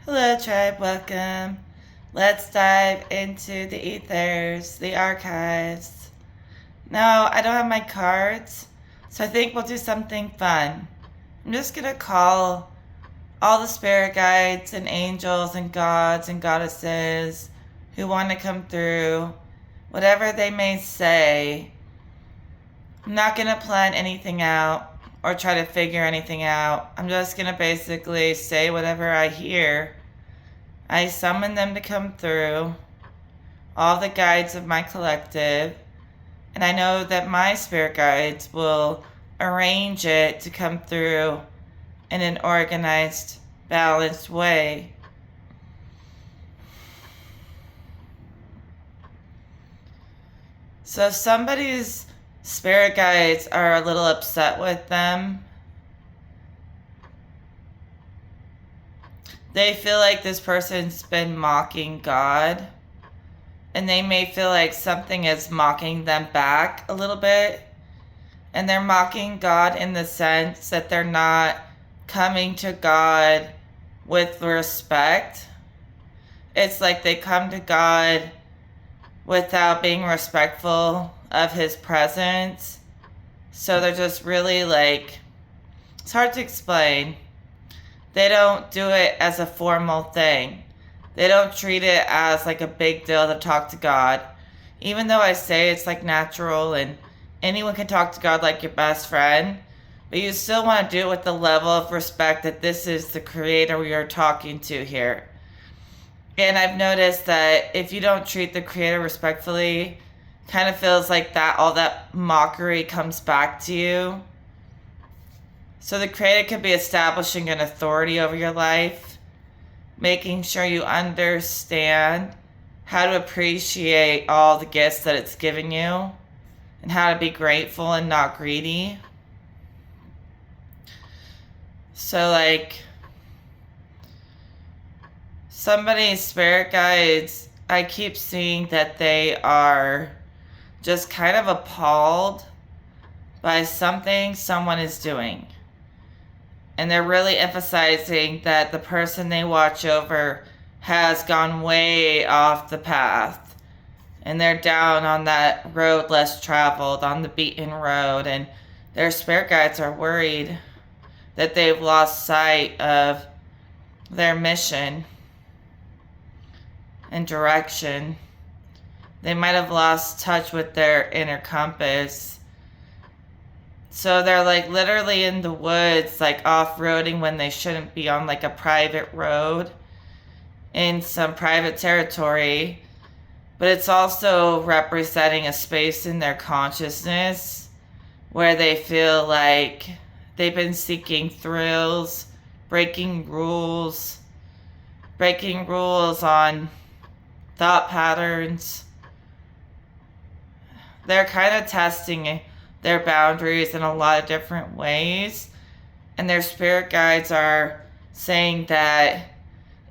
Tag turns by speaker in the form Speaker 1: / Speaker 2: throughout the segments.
Speaker 1: Hello, tribe. Welcome. Let's dive into the ethers, the archives. No, I don't have my cards, so I think we'll do something fun. I'm just gonna call all the spirit guides and angels and gods and goddesses who want to come through, whatever they may say. I'm not gonna plan anything out or try to figure anything out. I'm just gonna basically say whatever I hear. I summon them to come through, all the guides of my collective, and I know that my spirit guides will arrange it to come through in an organized, balanced way. So if somebody's spirit guides are a little upset with them, they feel like this person's been mocking God, and they may feel like something is mocking them back a little bit. And they're mocking God in the sense that they're not coming to God with respect. It's like they come to God without being respectful of his presence. So they're just really like, it's hard to explain. They don't do it as a formal thing. They don't treat it as like a big deal to talk to God. Even though I say it's like natural and anyone can talk to God like your best friend, but you still want to do it with the level of respect that this is the creator you're talking to here. And I've noticed that if you don't treat the creator respectfully, kind of feels like that all that mockery comes back to you. So the creator could be establishing an authority over your life, making sure you understand how to appreciate all the gifts that it's given you and how to be grateful and not greedy. So like somebody's spirit guides, I keep seeing that they are just kind of appalled by something someone is doing. And they're really emphasizing that the person they watch over has gone way off the path. And they're down on that road less traveled, on the beaten road. And their spirit guides are worried that they've lost sight of their mission and direction. They might have lost touch with their inner compass. So they're like literally in the woods, like off-roading when they shouldn't be on like a private road in some private territory. But it's also representing a space in their consciousness where they feel like they've been seeking thrills, breaking rules on thought patterns. They're kind of testing their boundaries in a lot of different ways. And their spirit guides are saying that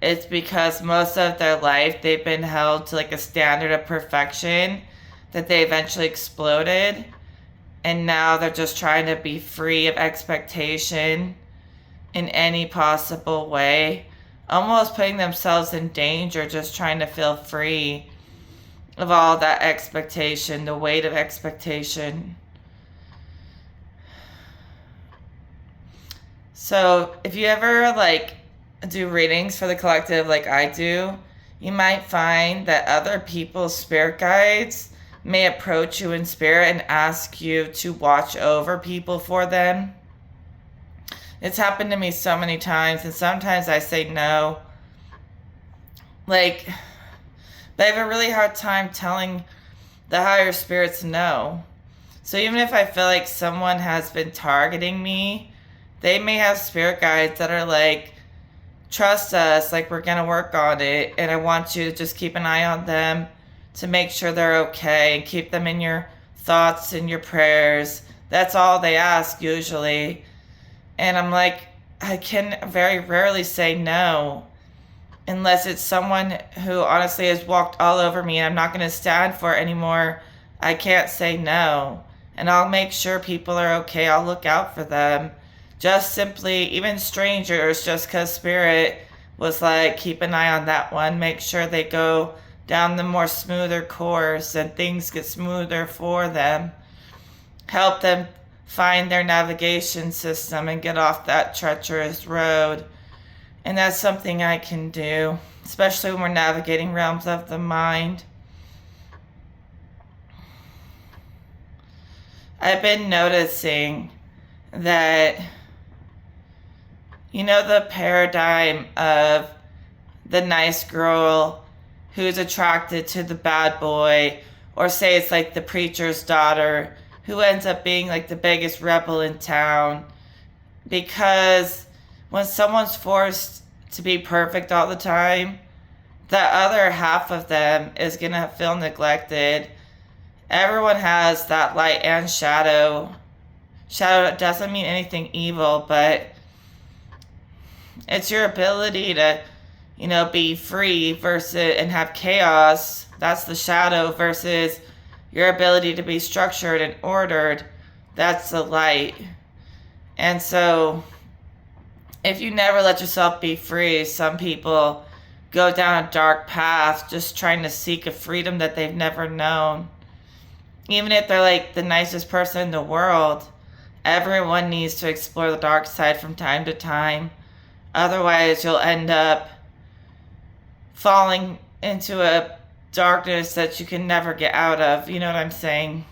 Speaker 1: it's because most of their life they've been held to like a standard of perfection that they eventually exploded. And now they're just trying to be free of expectation in any possible way. Almost putting themselves in danger, just trying to feel free of all that expectation, the weight of expectation. So if you ever like do readings for the collective like I do, you might find that other people's spirit guides may approach you in spirit and ask you to watch over people for them. It's happened to me so many times, and sometimes I say no. But I have a really hard time telling the higher spirits no. So even if I feel like someone has been targeting me, they may have spirit guides that are like, trust us, like we're going to work on it. And I want you to just keep an eye on them to make sure they're okay and keep them in your thoughts and your prayers. That's all they ask usually. And I'm like, I can very rarely say no unless it's someone who honestly has walked all over me and I'm not going to stand for it anymore. I can't say no. And I'll make sure people are okay. I'll look out for them. Just simply, even strangers, just because Spirit was like, keep an eye on that one. Make sure they go down the more smoother course and things get smoother for them. Help them find their navigation system and get off that treacherous road. And that's something I can do, especially when we're navigating realms of the mind. I've been noticing that, the paradigm of the nice girl who's attracted to the bad boy, or say it's like the preacher's daughter who ends up being like the biggest rebel in town. Because when someone's forced to be perfect all the time, the other half of them is going to feel neglected. Everyone has that light and shadow. Shadow doesn't mean anything evil, but it's your ability to, be free versus and have chaos. That's the shadow, versus your ability to be structured and ordered. That's the light. And so if you never let yourself be free, some people go down a dark path just trying to seek a freedom that they've never known. Even if they're like the nicest person in the world, everyone needs to explore the dark side from time to time. Otherwise, you'll end up falling into a darkness that you can never get out of. You know what I'm saying?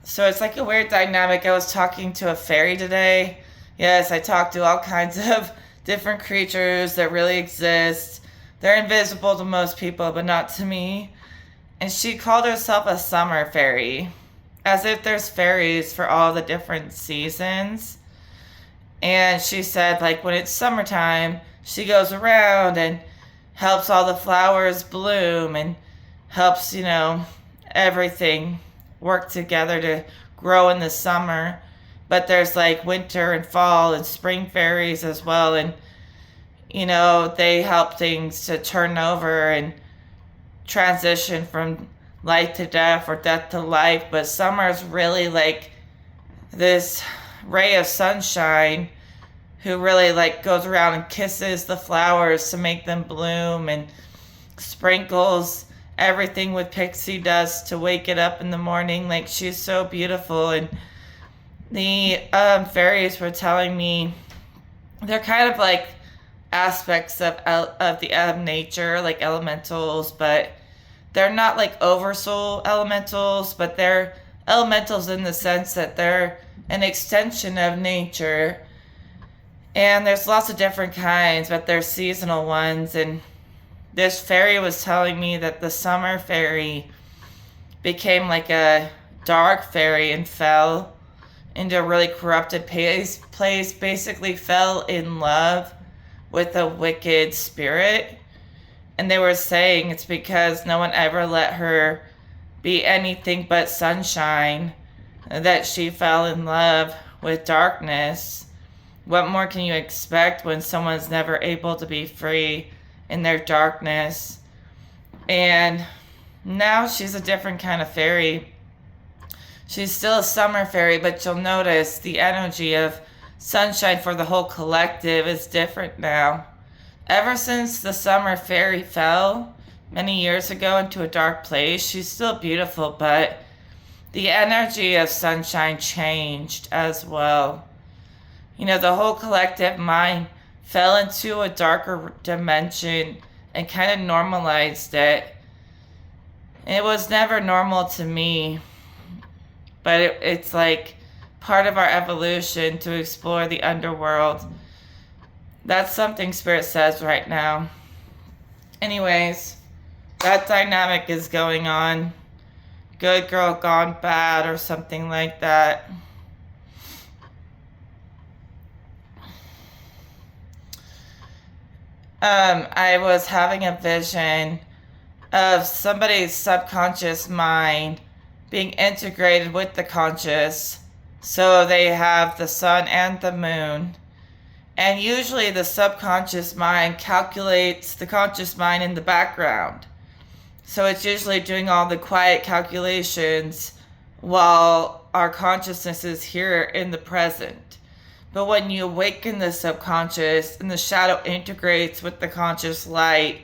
Speaker 1: So it's like a weird dynamic. I was talking to a fairy today. Yes, I talk to all kinds of different creatures that really exist. They're invisible to most people, but not to me. And she called herself a summer fairy, as if there's fairies for all the different seasons. And she said, like, when it's summertime, she goes around and helps all the flowers bloom and helps, everything work together to grow in the summer. But there's like winter and fall and spring fairies as well. And, they help things to turn over and transition from life to death or death to life. But summer is really like this ray of sunshine who really like goes around and kisses the flowers to make them bloom and sprinkles everything with pixie dust to wake it up in the morning. Like, she's so beautiful. And the fairies were telling me they're kind of like aspects of the nature, like elementals, but they're not like oversoul elementals, but they're elementals in the sense that they're an extension of nature. And there's lots of different kinds, but they're seasonal ones. And this fairy was telling me that the summer fairy became like a dark fairy and fell into a really corrupted place, basically fell in love with a wicked spirit. And they were saying it's because no one ever let her be anything but sunshine that she fell in love with darkness. What more can you expect when someone's never able to be free in their darkness? And now she's a different kind of fairy. She's still a summer fairy, but you'll notice the energy of sunshine for the whole collective is different now. Ever since the summer fairy fell many years ago into a dark place, she's still beautiful, but the energy of sunshine changed as well. The whole collective mind fell into a darker dimension and kind of normalized it. It was never normal to me, but it's like part of our evolution to explore the underworld. That's something Spirit says right now. Anyways, that dynamic is going on. Good girl gone bad or something like that. I was having a vision of somebody's subconscious mind being integrated with the conscious. So they have the sun and the moon. And usually the subconscious mind calculates the conscious mind in the background. So it's usually doing all the quiet calculations while our consciousness is here in the present. But when you awaken the subconscious and the shadow integrates with the conscious light,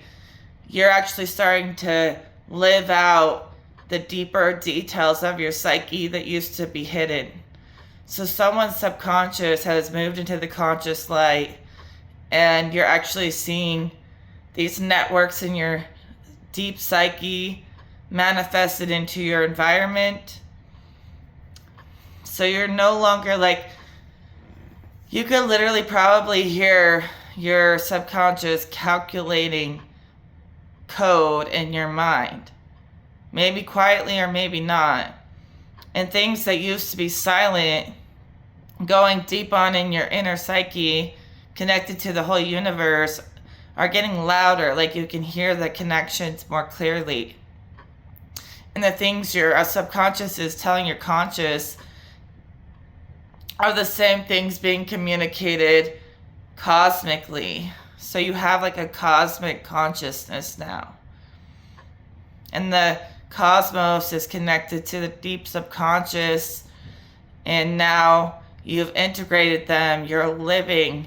Speaker 1: you're actually starting to live out the deeper details of your psyche that used to be hidden. So someone's subconscious has moved into the conscious light, and you're actually seeing these networks in your deep psyche manifested into your environment. So you're no longer like, you could literally probably hear your subconscious calculating code in your mind. Maybe quietly or maybe not. And things that used to be silent, going deep on in your inner psyche, connected to the whole universe, are getting louder. Like you can hear the connections more clearly. And the things your subconscious is telling your conscious are the same things being communicated cosmically. So you have like a cosmic consciousness now. And the cosmos is connected to the deep subconscious, and now you've integrated them. You're living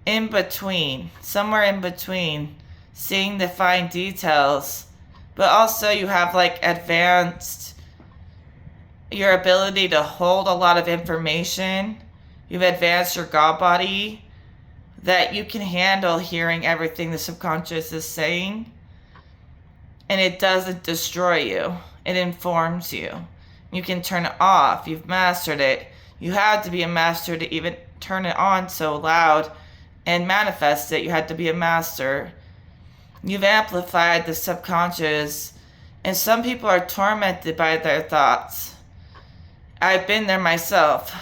Speaker 1: in between, somewhere in between, seeing the fine details, but also you have like advanced your ability to hold a lot of information. You've advanced your God body that you can handle hearing everything the subconscious is saying, and it doesn't destroy you. It informs you. You can turn it off. You've mastered it. You had to be a master to even turn it on so loud and manifest it. You had to be a master. You've amplified the subconscious, and some people are tormented by their thoughts. I've been there myself.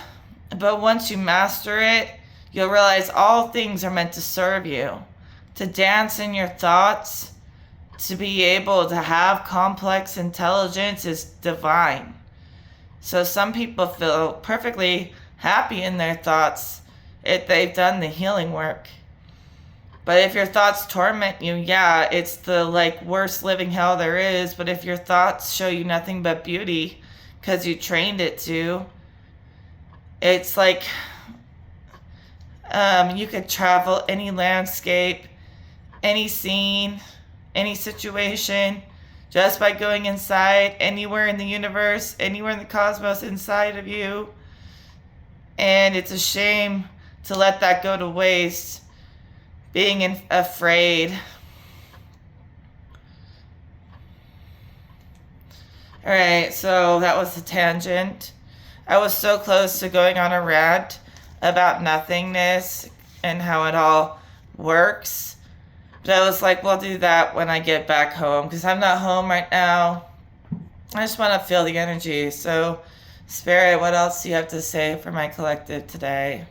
Speaker 1: But once you master it, you'll realize all things are meant to serve you. To dance in your thoughts, to be able to have complex intelligence is divine. So some people feel perfectly happy in their thoughts if they've done the healing work. But if your thoughts torment you, yeah, it's the like worst living hell there is. But if your thoughts show you nothing but beauty because you trained it to, it's like you could travel any landscape, any scene, any situation, just by going inside, anywhere in the universe, anywhere in the cosmos inside of you. And it's a shame to let that go to waste, being afraid. Alright, so that was a tangent. I was so close to going on a rant about nothingness and how it all works. But I was like, we'll do that when I get back home, because I'm not home right now. I just want to feel the energy. So, Spirit, what else do you have to say for my collective today?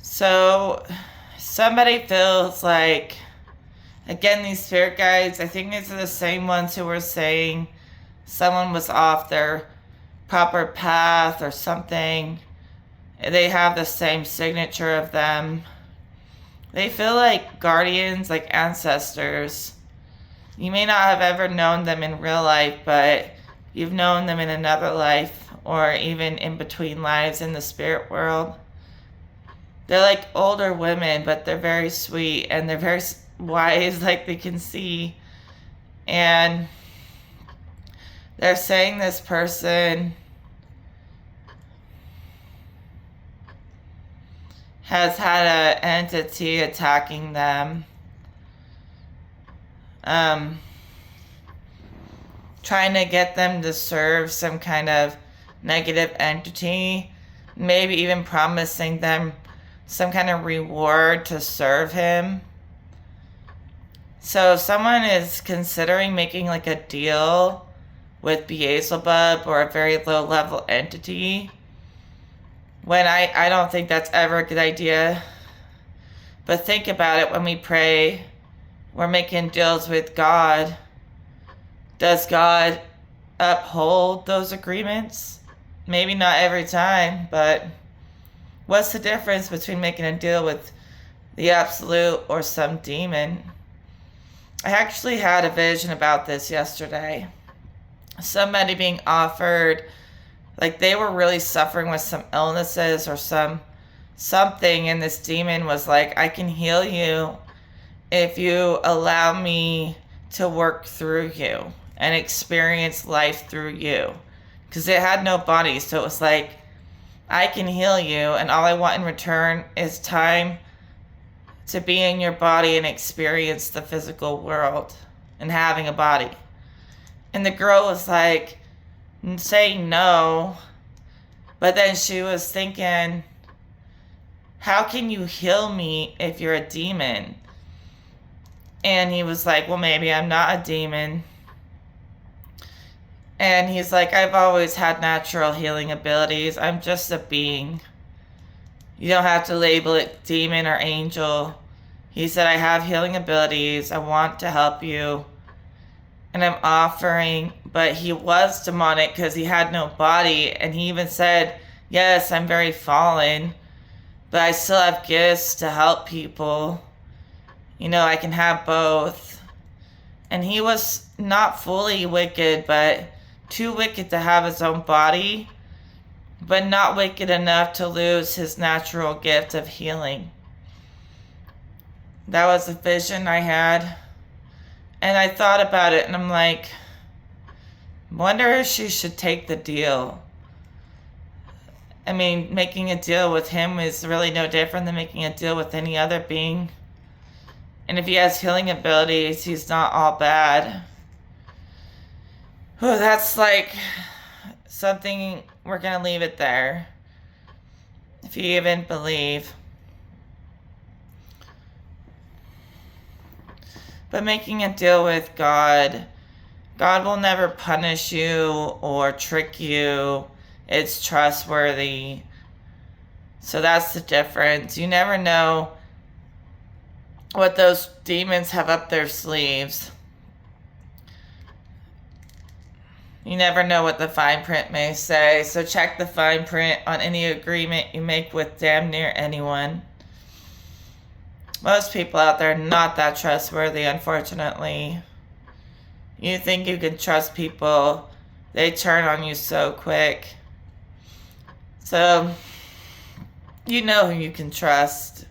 Speaker 1: So, somebody feels like, again, these spirit guides, I think these are the same ones who were saying someone was off their proper path or something. They have the same signature of them. They feel like guardians, like ancestors. You may not have ever known them in real life, but you've known them in another life, or even in between lives in the spirit world. They're like older women, but they're very sweet and they're very wise, like they can see. And they're saying this person has had an entity attacking them, trying to get them to serve some kind of negative entity, maybe even promising them some kind of reward to serve him. So if someone is considering making like a deal with Beelzebub or a very low level entity, when I don't think that's ever a good idea. But think about it, when we pray, we're making deals with God. Does God uphold those agreements? Maybe not every time, but What's the difference between making a deal with the absolute or some demon? I actually had a vision about this yesterday. Somebody being offered, like they were really suffering with some illnesses or something, and this demon was like, I can heal you if you allow me to work through you and experience life through you. Because it had no body, so it was like, I can heal you, and all I want in return is time to be in your body and experience the physical world and having a body. And the girl was like, saying no, but then she was thinking, how can you heal me if you're a demon? And he was like, well, maybe I'm not a demon. And he's like, I've always had natural healing abilities. I'm just a being. You don't have to label it demon or angel. He said, I have healing abilities. I want to help you. And I'm offering, but he was demonic because he had no body. And he even said, yes, I'm very fallen, but I still have gifts to help people. You know, I can have both. And he was not fully wicked, but too wicked to have his own body, but not wicked enough to lose his natural gift of healing. That was a vision I had. And I thought about it, and I'm like, wonder if she should take the deal. I mean, making a deal with him is really no different than making a deal with any other being. And if he has healing abilities, he's not all bad. Oh, that's like something, we're going to leave it there. If you even believe. But making a deal with God, God will never punish you or trick you. It's trustworthy. So that's the difference. You never know what those demons have up their sleeves. You never know what the fine print may say, so check the fine print on any agreement you make with damn near anyone. Most people out there are not that trustworthy, unfortunately. You think you can trust people, they turn on you so quick. So, you know who you can trust.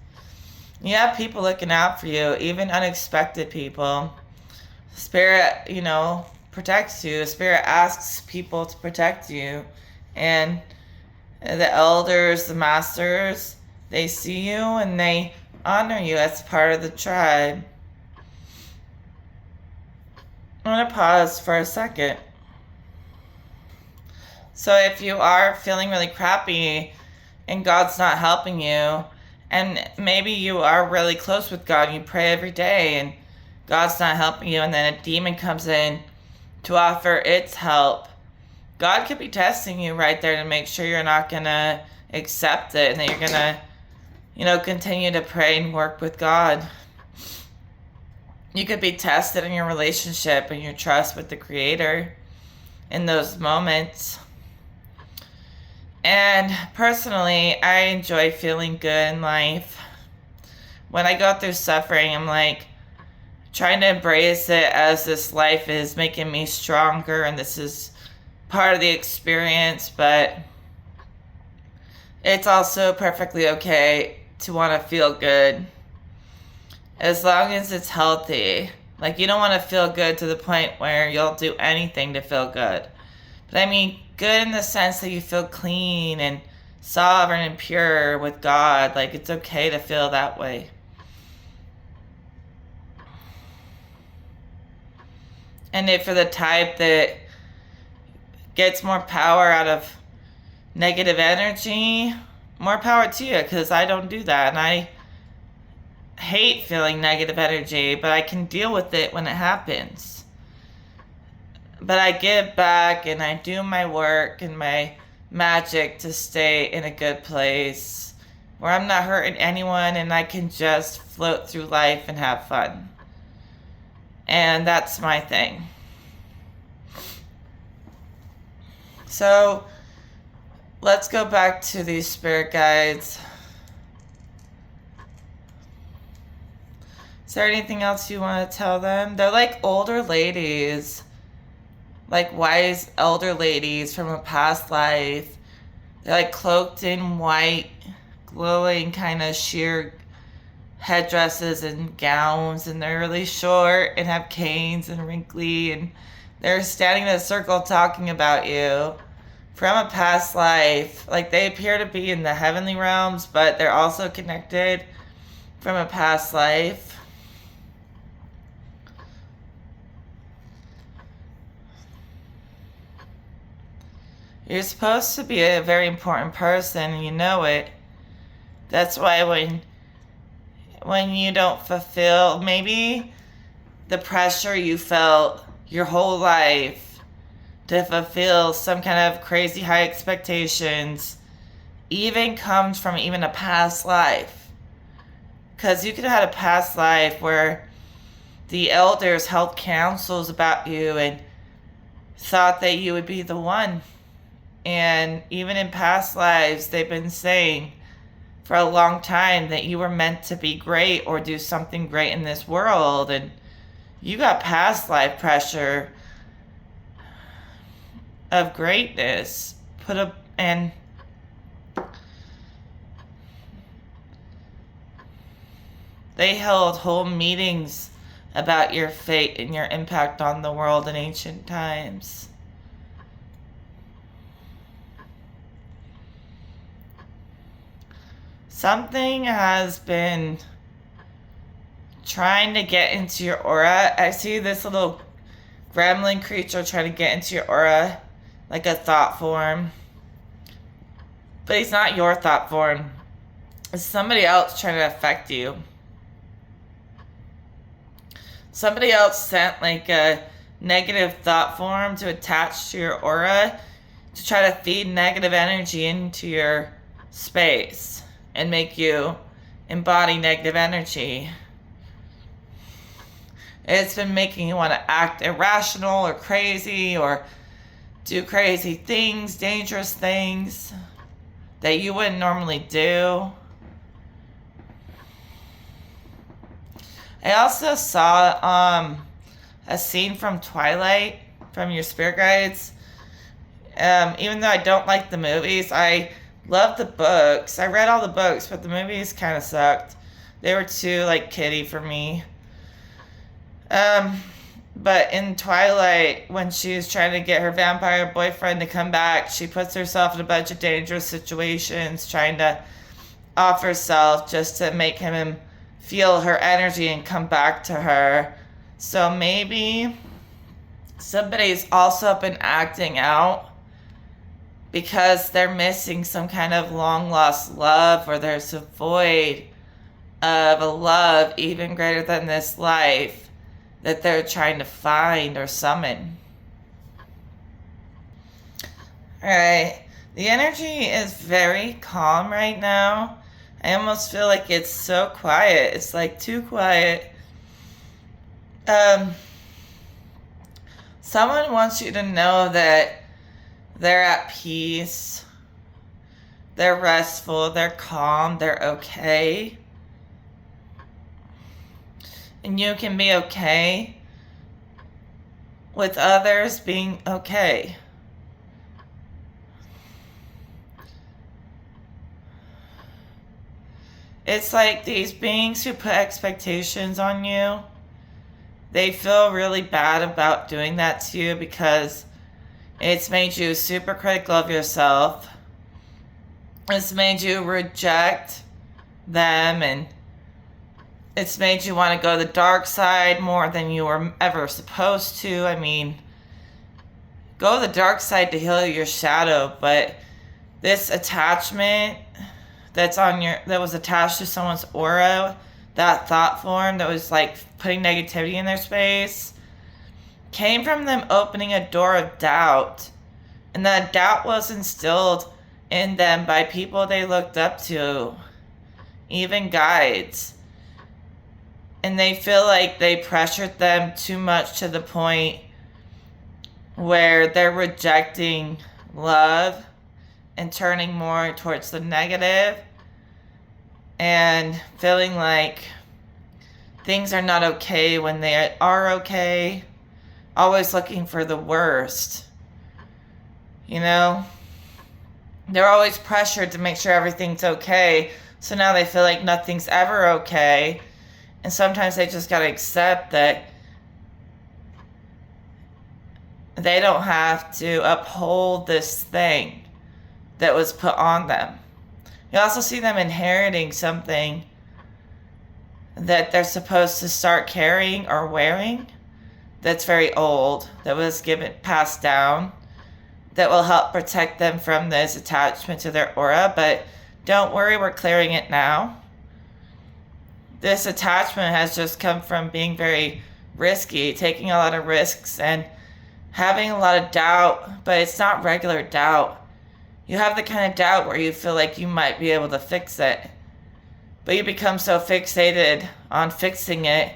Speaker 1: You have people looking out for you, even unexpected people. Spirit, protects you. Spirit asks people to protect you. And the elders, the masters, they see you and they honor you as part of the tribe. I'm going to pause for a second. So if you are feeling really crappy and God's not helping you, and maybe you are really close with God and you pray every day and God's not helping you, and then a demon comes in to offer its help, God could be testing you right there to make sure you're not going to accept it and that you're going to, continue to pray and work with God. You could be tested in your relationship and your trust with the Creator in those moments. And personally, I enjoy feeling good in life. When I go through suffering, I'm like, trying to embrace it as this life is making me stronger and this is part of the experience, but it's also perfectly okay to want to feel good as long as it's healthy. Like, you don't want to feel good to the point where you'll do anything to feel good, but I mean good in the sense that you feel clean and sovereign and pure with God. Like, it's okay to feel that way. And if you're the type that gets more power out of negative energy, more power to you, because I don't do that. And I hate feeling negative energy, but I can deal with it when it happens. But I give back and I do my work and my magic to stay in a good place where I'm not hurting anyone and I can just float through life and have fun. And that's my thing. So let's go back to these spirit guides. Is there anything else you want to tell them? They're like older ladies. Like wise elder ladies from a past life. They're like cloaked in white, glowing kind of sheer headdresses and gowns, and they're really short and have canes and wrinkly, and they're standing in a circle talking about you from a past life. Like they appear to be in the heavenly realms, but they're also connected from a past life. You're supposed to be a very important person, and you know it. That's why when you don't fulfill maybe the pressure you felt your whole life to fulfill some kind of crazy high expectations even comes from even a past life. Because you could have had a past life where the elders held counsels about you and thought that you would be the one. And even in past lives, they've been saying for a long time that you were meant to be great or do something great in this world. And you got past life pressure of greatness put up, and they held whole meetings about your fate and your impact on the world in ancient times. Something has been trying to get into your aura. I see this little gremlin creature trying to get into your aura, like a thought form. But he's not your thought form. It's somebody else trying to affect you. Somebody else sent like a negative thought form to attach to your aura to try to feed negative energy into your space and make you embody negative energy. It's been making you want to act irrational or crazy or do crazy things, dangerous things that you wouldn't normally do. I also saw a scene from Twilight from your spirit guides. Even though I don't like the movies, I love the books. I read all the books, but the movies kind of sucked. They were too like kiddie for me. But in Twilight, when she's trying to get her vampire boyfriend to come back, she puts herself in a bunch of dangerous situations, trying to off herself just to make him feel her energy and come back to her. So maybe somebody's also been acting out because they're missing some kind of long lost love, or there's a void of a love even greater than this life that they're trying to find or summon. Alright, the energy is very calm right now. I almost feel like it's so quiet. It's like too quiet. Someone wants you to know that they're at peace, they're restful, they're calm, they're okay. And you can be okay with others being okay. It's like these beings who put expectations on you, they feel really bad about doing that to you because it's made you super critical of yourself. It's made you reject them, and it's made you want to go the dark side more than you were ever supposed to. I mean, go the dark side to heal your shadow, but this attachment that was attached to someone's aura, that thought form that was like putting negativity in their space, came from them opening a door of doubt. And that doubt was instilled in them by people they looked up to, even guides. And they feel like they pressured them too much to the point where they're rejecting love and turning more towards the negative and feeling like things are not okay when they are okay, always looking for the worst. You know, they're always pressured to make sure everything's okay, so now they feel like nothing's ever okay. And sometimes they just gotta accept that they don't have to uphold this thing that was put on them. You also see them inheriting something that they're supposed to start carrying or wearing that's very old, that was passed down, that will help protect them from this attachment to their aura. But don't worry, we're clearing it now. This attachment has just come from being very risky, taking a lot of risks and having a lot of doubt, but it's not regular doubt. You have the kind of doubt where you feel like you might be able to fix it, but you become so fixated on fixing it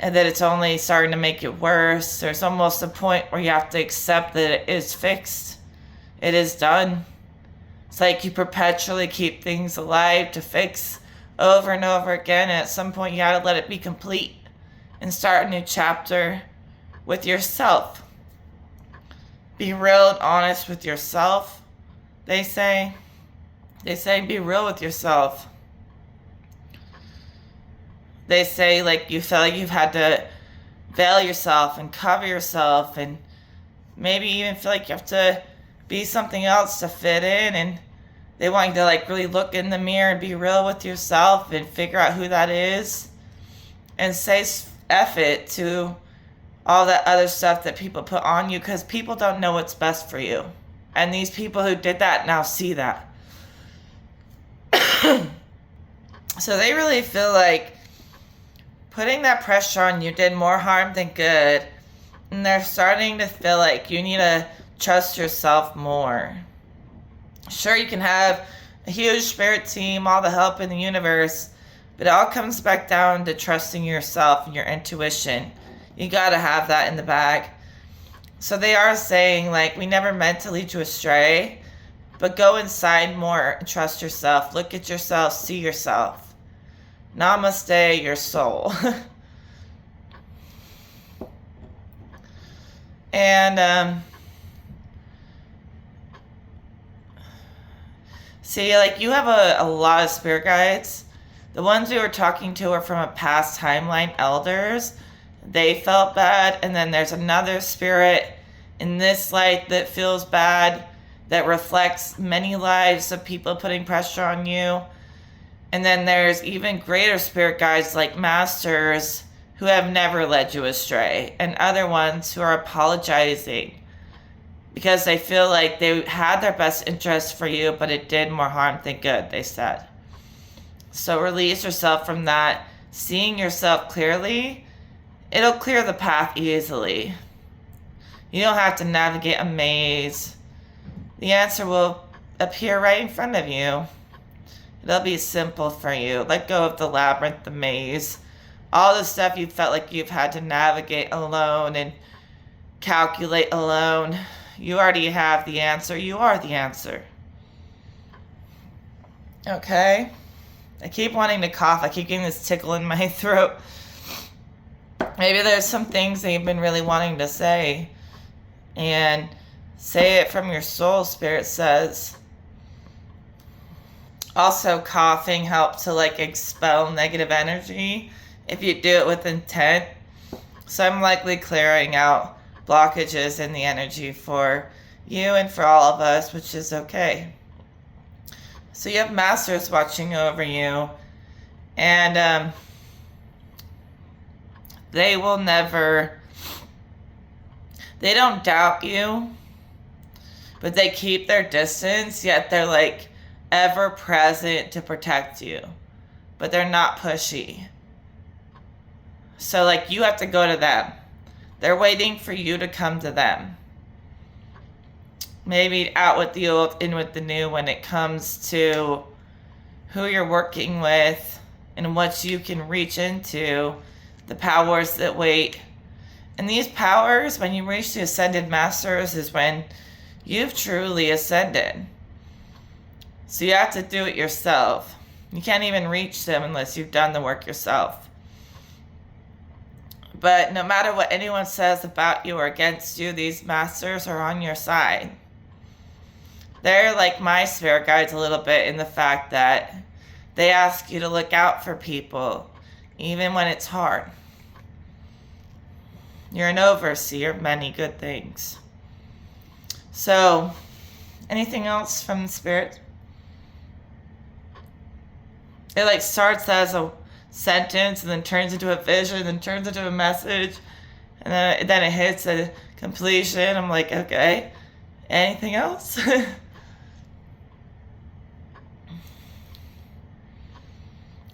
Speaker 1: and that it's only starting to make it worse. There's almost a point where you have to accept that it is fixed. It is done. It's like you perpetually keep things alive to fix over and over again, and at some point you gotta let it be complete and start a new chapter with yourself. Be real and honest with yourself, they say. They say be real with yourself. They say like you feel like you've had to veil yourself and cover yourself and maybe even feel like you have to be something else to fit in, and they want you to like really look in the mirror and be real with yourself and figure out who that is and say F it to all that other stuff that people put on you, because people don't know what's best for you. And these people who did that now see that. So they really feel like putting that pressure on you did more harm than good. And they're starting to feel like you need to trust yourself more. Sure, you can have a huge spirit team, all the help in the universe, but it all comes back down to trusting yourself and your intuition. You gotta have that in the bag. So they are saying, like, we never meant to lead you astray, but go inside more and trust yourself. Look at yourself, see yourself. Namaste, your soul. And, see, like, you have a lot of spirit guides. The ones we were talking to are from a past timeline, elders. They felt bad. And then there's another spirit in this light that feels bad, that reflects many lives of people putting pressure on you. And then there's even greater spirit guides like masters who have never led you astray, and other ones who are apologizing because they feel like they had their best interest for you, but it did more harm than good, they said. So release yourself from that. Seeing yourself clearly, it'll clear the path easily. You don't have to navigate a maze. The answer will appear right in front of you. It'll be simple for you. Let go of the labyrinth, the maze, all the stuff you felt like you've had to navigate alone and calculate alone. You already have the answer. You are the answer. Okay? I keep wanting to cough. I keep getting this tickle in my throat. Maybe there's some things that you've been really wanting to say. And say it from your soul, Spirit says. Also, coughing helps to like expel negative energy if you do it with intent. So I'm likely clearing out blockages in the energy for you and for all of us, which is okay. So you have masters watching over you, and they will never, they don't doubt you, but they keep their distance, yet they're like ever present to protect you, but they're not pushy. So like you have to go to them. They're waiting for you to come to them. Maybe out with the old, in with the new when it comes to who you're working with and what you can reach into, the powers that wait. And these powers, when you reach the ascended masters, is when you've truly ascended. So you have to do it yourself. You can't even reach them unless you've done the work yourself. But no matter what anyone says about you or against you, these masters are on your side. They're like my spirit guides a little bit in the fact that they ask you to look out for people, even when it's hard. You're an overseer of many good things. So, anything else from the spirit? It like starts as a sentence and then turns into a vision, then turns into a message, and then it hits a completion. I'm like, okay, anything else?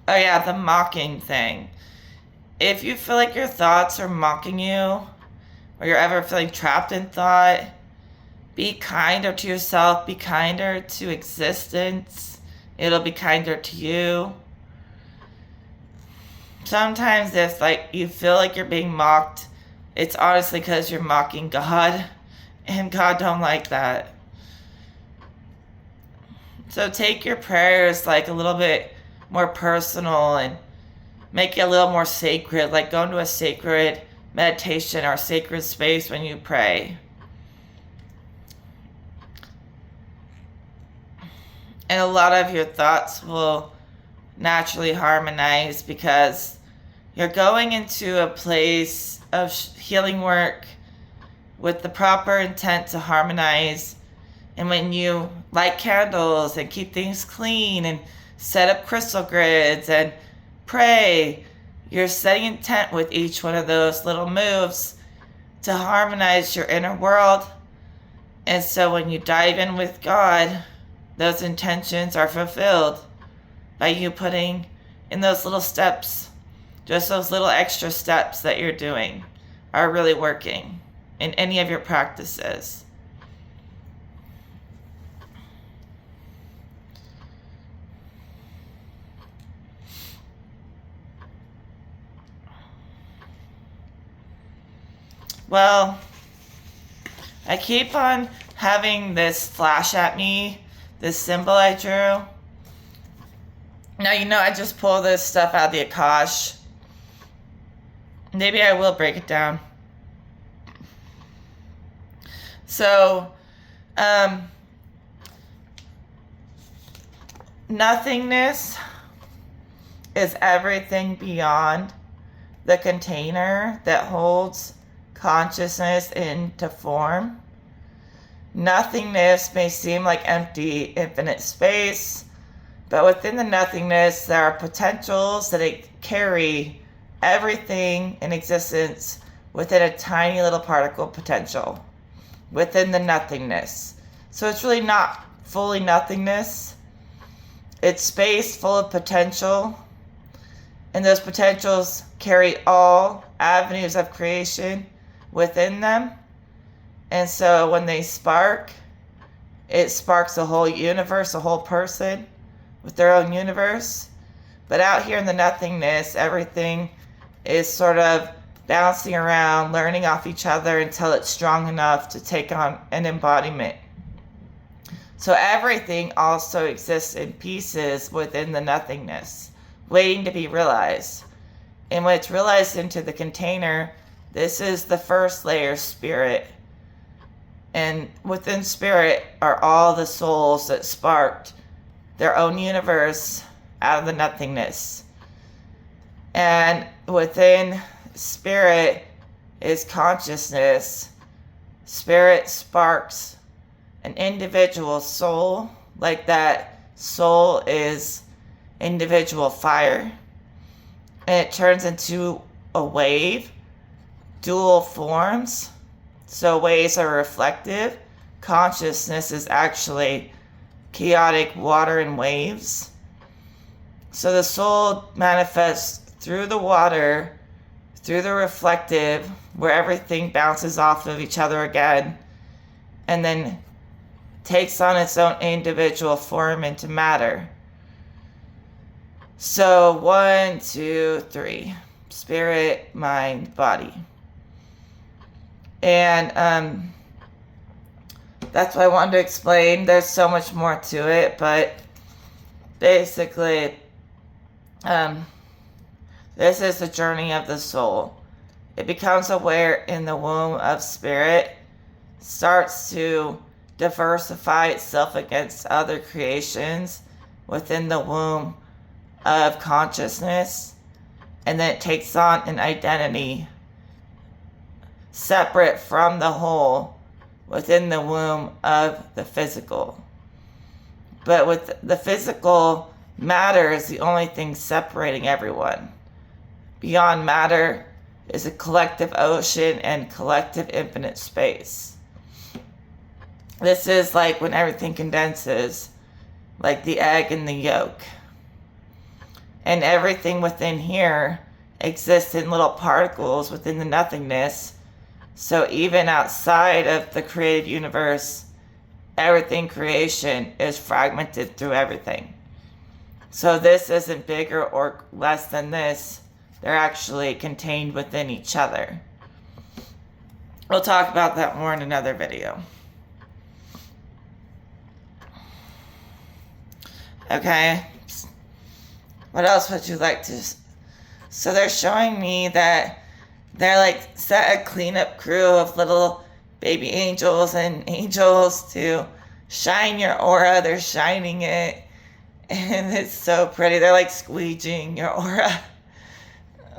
Speaker 1: Oh yeah, the mocking thing. If you feel like your thoughts are mocking you, or you're ever feeling trapped in thought, be kinder to yourself, be kinder to existence. It'll be kinder to you. Sometimes if like you feel like you're being mocked, it's honestly because you're mocking God, and God don't like that. So take your prayers like a little bit more personal and make it a little more sacred, like go into a sacred meditation or sacred space when you pray. And a lot of your thoughts will naturally harmonize because you're going into a place of healing work with the proper intent to harmonize. And when you light candles and keep things clean and set up crystal grids and pray, you're setting intent with each one of those little moves to harmonize your inner world. And so when you dive in with God, those intentions are fulfilled by you putting in those little steps. Just those little extra steps that you're doing are really working in any of your practices. Well, I keep on having this flash at me, this symbol I drew. Now, I just pull this stuff out of the Akash. Maybe I will break it down. So, nothingness is everything beyond the container that holds consciousness into form. Nothingness may seem like empty, infinite space, but within the nothingness, there are potentials that carry everything in existence within a tiny little particle potential within the nothingness. So it's really not fully nothingness. It's space full of potential, and those potentials carry all avenues of creation within them. And so when they spark, it sparks a whole universe, a whole person with their own universe. But out here in the nothingness, everything is sort of bouncing around, learning off each other until it's strong enough to take on an embodiment. So everything also exists in pieces within the nothingness, waiting to be realized. And when it's realized into the container, this is the first layer, spirit. And within spirit are all the souls that sparked their own universe out of the nothingness. And within spirit is consciousness. Spirit sparks an individual soul, like that soul is individual fire. And it turns into a wave, dual forms. So waves are reflective. Consciousness is actually chaotic water and waves. So the soul manifests through the water, through the reflective, where everything bounces off of each other again, and then takes on its own individual form into matter. So 1, 2, 3. Spirit, mind, body. And that's what I wanted to explain. There's so much more to it, but basically, this is the journey of the soul. It becomes aware in the womb of spirit, starts to diversify itself against other creations within the womb of consciousness, and then it takes on an identity separate from the whole within the womb of the physical. But with the physical, matter is the only thing separating everyone. Beyond matter is a collective ocean and collective infinite space. This is like when everything condenses, like the egg and the yolk. And everything within here exists in little particles within the nothingness. So even outside of the created universe, everything creation is fragmented through everything. So this isn't bigger or less than this. They're actually contained within each other. We'll talk about that more in another video. Okay. What else would you like to... So they're showing me that they're like set a cleanup crew of little baby angels and angels to shine your aura. They're shining it. And it's so pretty. They're like squeegeeing your aura.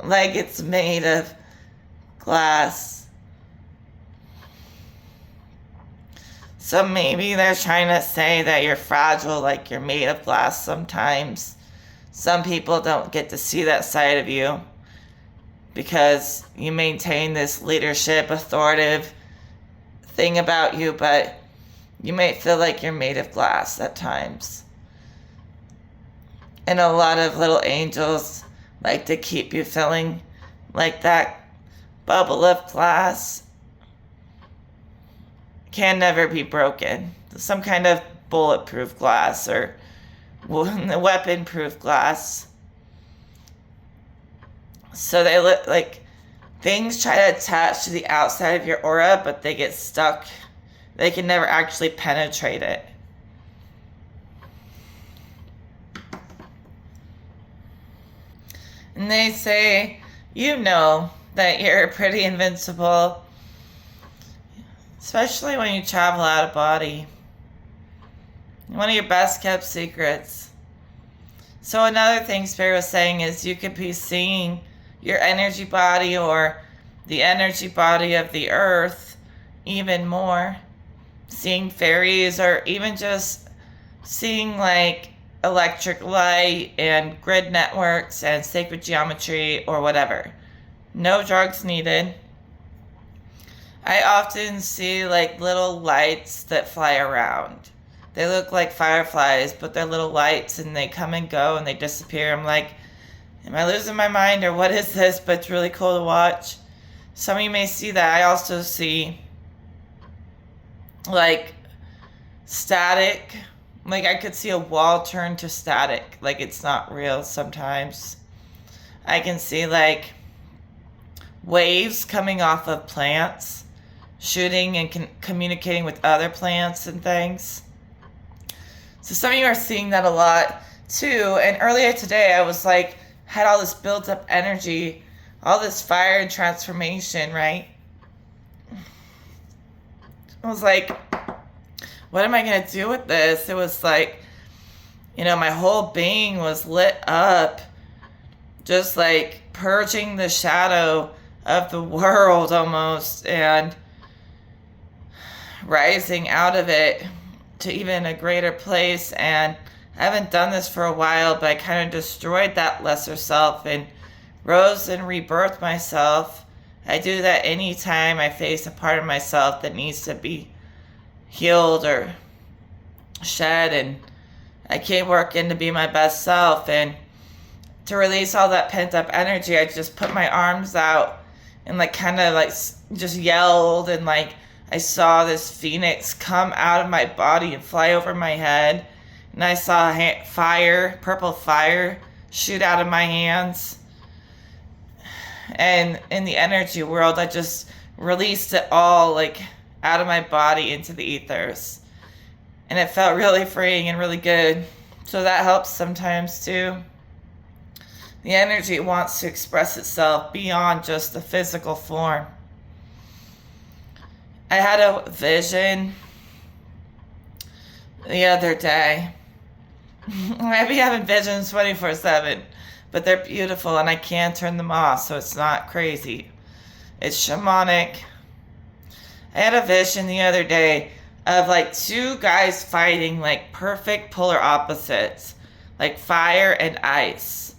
Speaker 1: Like it's made of glass. So maybe they're trying to say that you're fragile, like you're made of glass sometimes. Some people don't get to see that side of you because you maintain this leadership, authoritative thing about you, but you may feel like you're made of glass at times. And a lot of little angels like to keep you feeling like that bubble of glass can never be broken. Some kind of bulletproof glass or weapon-proof glass. So they look like things try to attach to the outside of your aura, but they get stuck. They can never actually penetrate it. And they say, you know that you're pretty invincible, especially when you travel out of body. One of your best kept secrets. So another thing Spirit was saying is you could be seeing your energy body or the energy body of the earth even more. Seeing fairies or even just seeing like electric light and grid networks and sacred geometry or whatever. No drugs needed. I often see like little lights that fly around. They look like fireflies, but they're little lights and they come and go and they disappear. I'm like, am I losing my mind or what is this? But it's really cool to watch. Some of you may see that. I also see like static. Like I could see a wall turn to static. Like it's not real sometimes. I can see like waves coming off of plants, shooting and communicating with other plants and things. So some of you are seeing that a lot too. And earlier today I was like, had all this built up energy, all this fire and transformation, right? I was like, what am I going to do with this? It was like, you know, my whole being was lit up, just like purging the shadow of the world almost and rising out of it to even a greater place. And I haven't done this for a while, but I kind of destroyed that lesser self and rose and rebirthed myself. I do that anytime I face a part of myself that needs to be healed or shed, and I keep working to be my best self. And to release all that pent up energy, I just put my arms out and like kind of like just yelled, and like I saw this phoenix come out of my body and fly over my head, and I saw fire, purple fire, shoot out of my hands. And in the energy world, I just released it all like out of my body into the ethers. And it felt really freeing and really good. So that helps sometimes too. The energy wants to express itself beyond just the physical form. I had a vision the other day. I be having visions 24/7, but they're beautiful and I can turn them off, so it's not crazy. It's shamanic. I had a vision the other day of like two guys fighting, like perfect polar opposites, like fire and ice.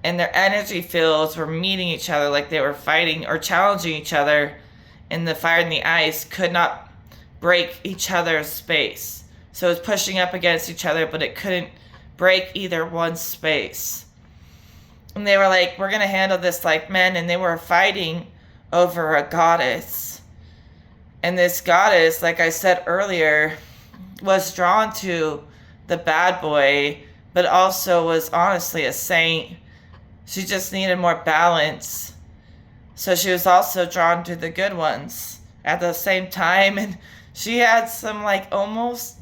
Speaker 1: And their energy fields were meeting each other, like they were fighting or challenging each other, and the fire and the ice could not break each other's space. So it was pushing up against each other, but it couldn't break either one's space. And they were like, we're going to handle this like men. And they were fighting over a goddess. And this goddess, like I said earlier, was drawn to the bad boy, but also was honestly a saint. She just needed more balance. So she was also drawn to the good ones at the same time. And she had some like almost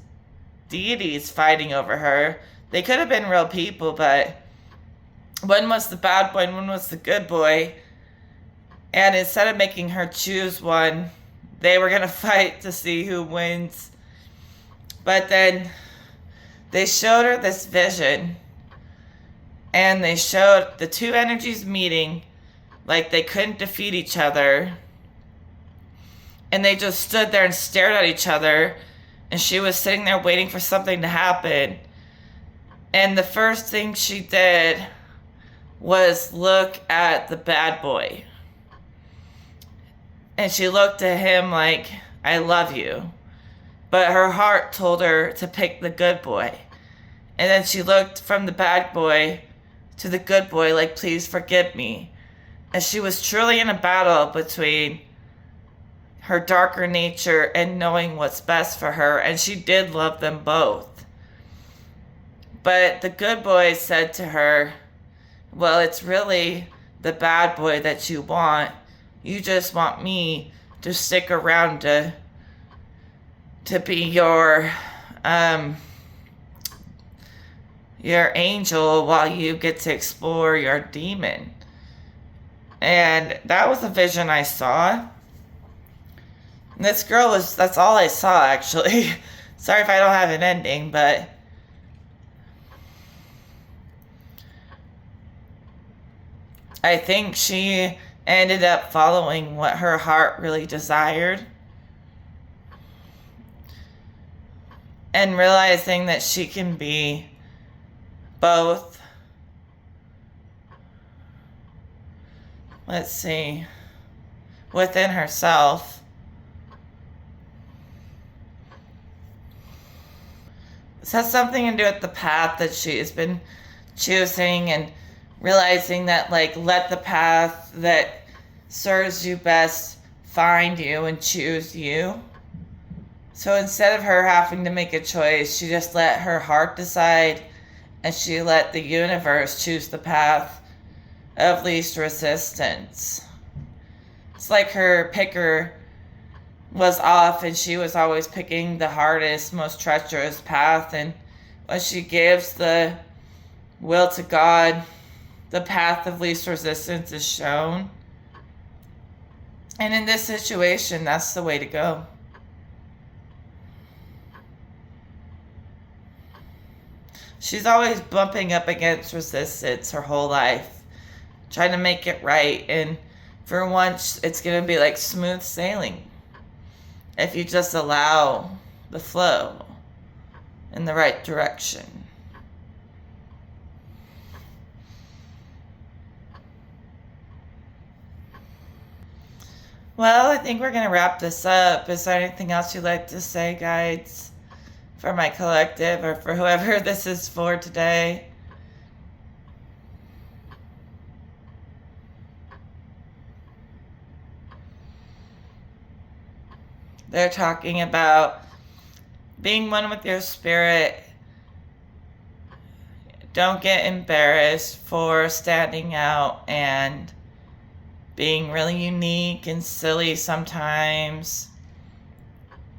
Speaker 1: deities fighting over her. They could have been real people, but one was the bad boy and one was the good boy. And instead of making her choose one, they were going to fight to see who wins. But then they showed her this vision. And they showed the two energies meeting like they couldn't defeat each other. And they just stood there and stared at each other. And she was sitting there waiting for something to happen. And the first thing she did was look at the bad boy. And she looked at him like, I love you. But her heart told her to pick the good boy. And then she looked from the bad boy to the good boy like, please forgive me. And she was truly in a battle between her darker nature and knowing what's best for her. And she did love them both. But the good boy said to her, well, it's really the bad boy that you want. You just want me to stick around to be your angel while you get to explore your demon. And that was a vision I saw. And this girl that's all I saw, actually. Sorry if I don't have an ending, but I think she ended up following what her heart really desired. And realizing that she can be both. Let's see. Within herself. This has something to do with the path that she has been choosing, and realizing that, like, let the path that serves you best find you and choose you. So instead of her having to make a choice, she just let her heart decide, and she let the universe choose the path of least resistance. It's like her picker was off and she was always picking the hardest, most treacherous path. And when she gives the will to God, the path of least resistance is shown. And in this situation, that's the way to go. She's always bumping up against resistance her whole life, trying to make it right. And for once, it's going to be like smooth sailing if you just allow the flow in the right direction. Well, I think we're going to wrap this up. Is there anything else you'd like to say, guides, for my collective or for whoever this is for today? They're talking about being one with your spirit. Don't get embarrassed for standing out and being really unique and silly sometimes.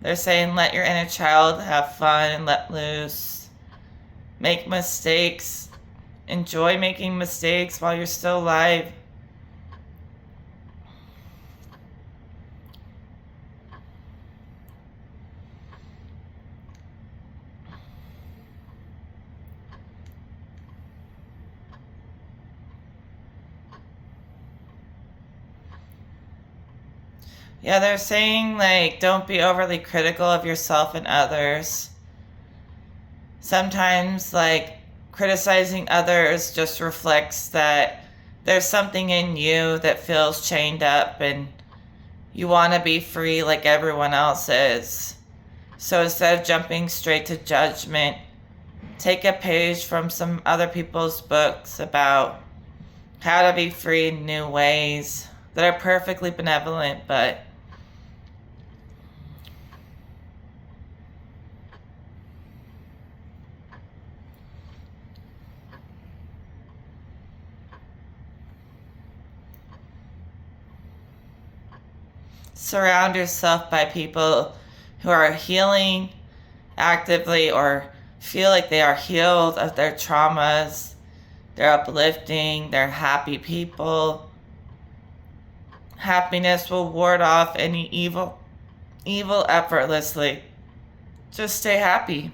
Speaker 1: They're saying let your inner child have fun and let loose. make mistakes. Enjoy making mistakes while you're still alive. Yeah, they're saying, like, don't be overly critical of yourself and others. Sometimes, like, criticizing others just reflects that there's something in you that feels chained up and you want to be free like everyone else is. So instead of jumping straight to judgment, take a page from some other people's books about how to be free in new ways that are perfectly benevolent, but surround yourself by people who are healing actively or feel like they are healed of their traumas. They're uplifting, they're happy people. Happiness will ward off any evil effortlessly. Just stay happy.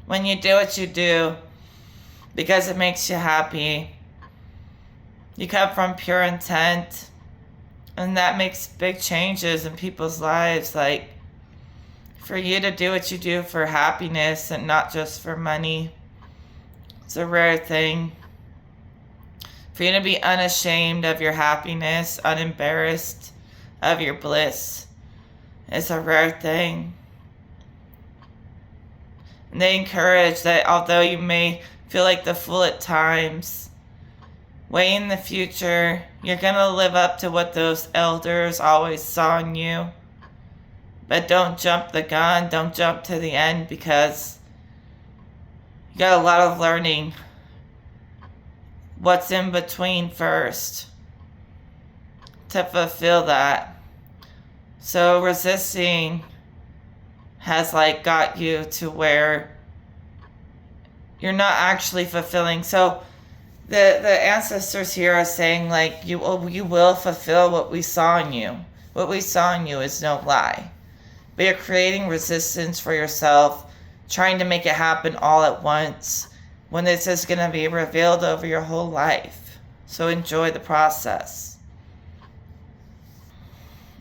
Speaker 1: When you do what you do because it makes you happy, you come from pure intent, and that makes big changes in people's lives. Like, for you to do what you do for happiness and not just for money, it's a rare thing. For you to be unashamed of your happiness, unembarrassed of your bliss, it's a rare thing. And they encourage that although you may feel like the fool at times, way in the future, you're going to live up to what those elders always saw in you. But don't jump the gun, don't jump to the end, because you got a lot of learning what's in between first to fulfill that. So resisting has like got you to where you're not actually fulfilling. So the ancestors here are saying, like, you will fulfill what we saw in you. What we saw in you is no lie. But you're creating resistance for yourself, trying to make it happen all at once, when this is going to be revealed over your whole life. So enjoy the process.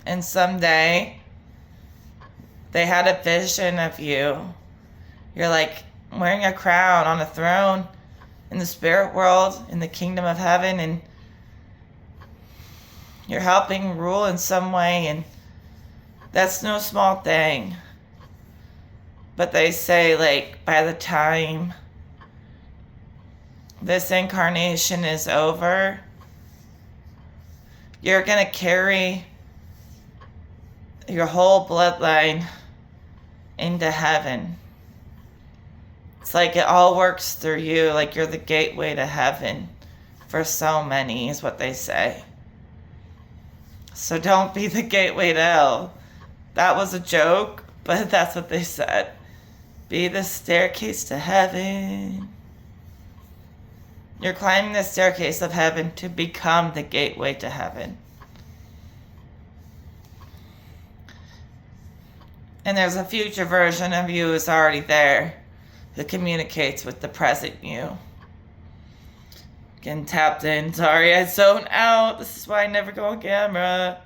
Speaker 1: And someday, they had a vision of you. You're like wearing a crown on a throne in the spirit world, in the kingdom of heaven, and you're helping rule in some way, and that's no small thing. But they say, like, by the time this incarnation is over, you're going to carry your whole bloodline into heaven. It's like it all works through you, like you're the gateway to heaven for so many, is what they say. So don't be the gateway to hell. That was a joke, but that's what they said. Be the staircase to heaven. You're climbing the staircase of heaven to become the gateway to heaven. And there's a future version of you who's already there, who communicates with the present you. Getting tapped in. Sorry, I zoned out. This is why I never go on camera.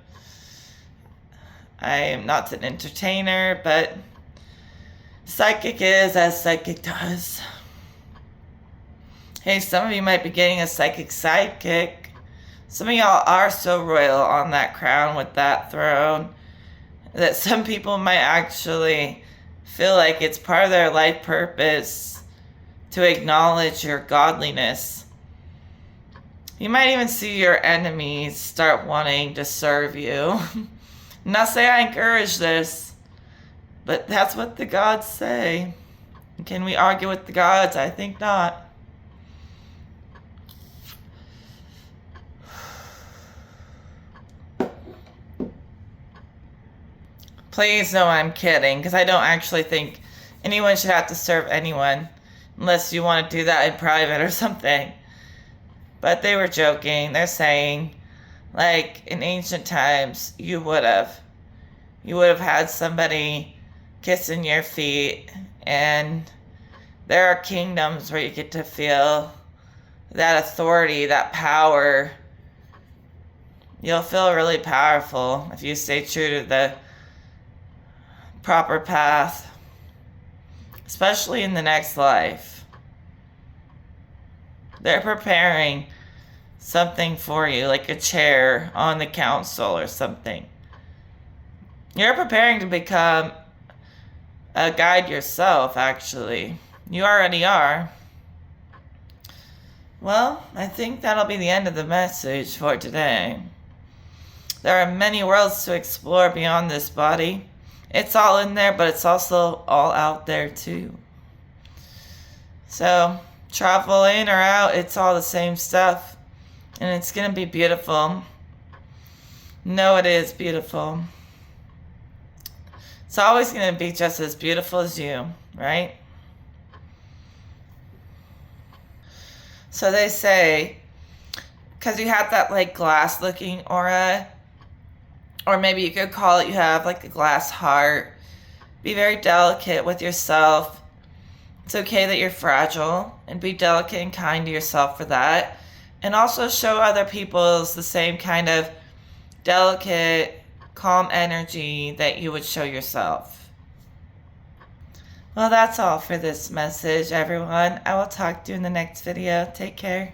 Speaker 1: I am not an entertainer, but psychic is as psychic does. Hey, some of you might be getting a psychic sidekick. Some of y'all are so royal on that crown with that throne that some people might actually feel like it's part of their life purpose to acknowledge your godliness. You might even see your enemies start wanting to serve you. Not say I encourage this, but that's what the gods say. Can we argue with the gods? I think not. Please know I'm kidding, because I don't actually think anyone should have to serve anyone unless you want to do that in private or something. But they were joking. They're saying, like, in ancient times, you would have had somebody kissing your feet, and there are kingdoms where you get to feel that authority, that power. You'll feel really powerful if you stay true to the proper path, especially in the next life. They're preparing something for you, like a chair on the council or something. You're preparing to become a guide yourself, actually. You already are. Well, I think that'll be the end of the message for today. There are many worlds to explore beyond this body. It's all in there, but it's also all out there too. So, travel in or out, it's all the same stuff. And it's going to be beautiful. No, it is beautiful. It's always going to be just as beautiful as you, right? So they say, because you have that like glass looking aura, or maybe you could call it you have like a glass heart. Be very delicate with yourself. It's okay that you're fragile, and be delicate and kind to yourself for that. And also show other people the same kind of delicate, calm energy that you would show yourself. Well, that's all for this message, everyone. I will talk to you in the next video. Take care.